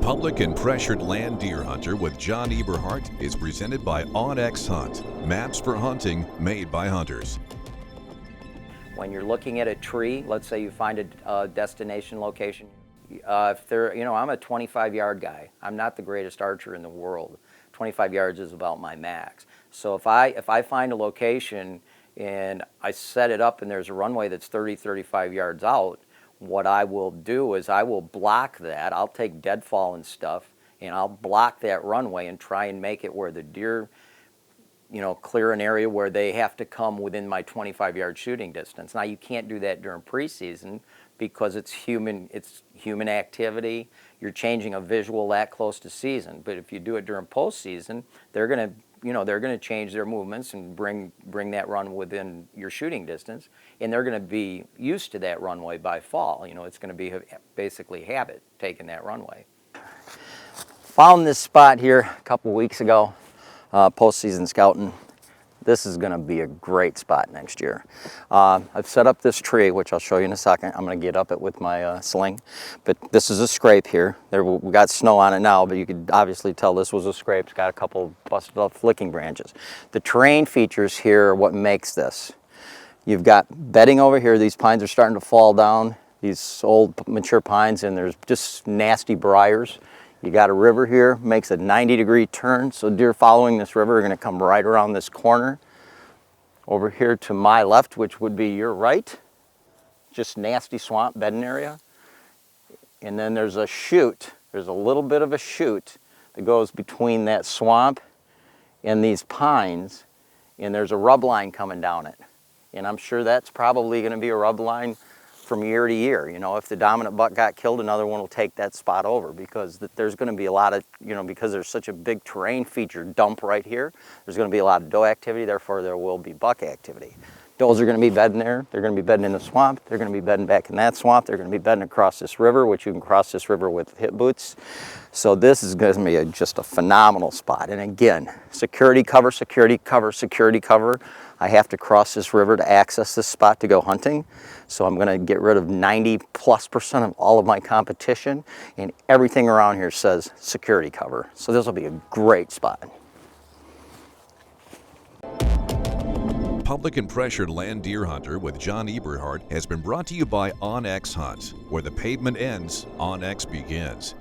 Public and Pressured Land Deer Hunter with John Eberhart is presented by OnX Hunt. Maps for hunting made by hunters. When you're looking at a tree, let's say you find a destination location. If they're, I'm a 25-yard guy. I'm not the greatest archer in the world. 25 yards is about my max. So if I find a location and I set it up and there's a runway that's 30, 35 yards out, what I will do is I will block that. I'll take deadfall and stuff and I'll block that runway and try and make it where the deer, clear an area where they have to come within my 25-yard shooting distance. Now you can't do that during preseason because it's human activity. You're changing a visual that close to season. But if you do it during postseason, they're going to change their movements and bring that run within your shooting distance, and they're going to be used to that runway by fall. It's going to be basically habit taking that runway. Found this spot here a couple weeks ago, postseason scouting. This is going to be a great spot next year. I've set up this tree, which I'll show you in a second. I'm going to get up it with my sling. But this is a scrape here. We got snow on it now, but you could obviously tell this was a scrape. It's got a couple busted up flicking branches. The terrain features here are what makes this. You've got bedding over here. These pines are starting to fall down, these old mature pines, and there's just nasty briars. You got a river here, makes a 90-degree turn, so deer following this river are going to come right around this corner. Over here to my left, which would be your right, just nasty swamp bedding area. And then there's a chute, there's a little bit of a chute that goes between that swamp and these pines, and there's a rub line coming down it. And I'm sure that's probably going to be a rub line from year to year. If the dominant buck got killed, another one will take that spot over, because there's going to be a lot of, because there's such a big terrain feature dump right here, there's going to be a lot of doe activity, therefore there will be buck activity. Does are going to be bedding there, they're going to be bedding in the swamp, they're going to be bedding back in that swamp, they're going to be bedding across this river, which you can cross this river with hip boots. So this is going to be just a phenomenal spot. And again, security cover, security cover, security cover. I have to cross this river to access this spot to go hunting. So I'm going to get rid of 90+% of all of my competition, and everything around here says security cover. So this will be a great spot. Public and Pressured Land Deer Hunter with John Eberhart has been brought to you by OnX Hunt, where the pavement ends, OnX begins.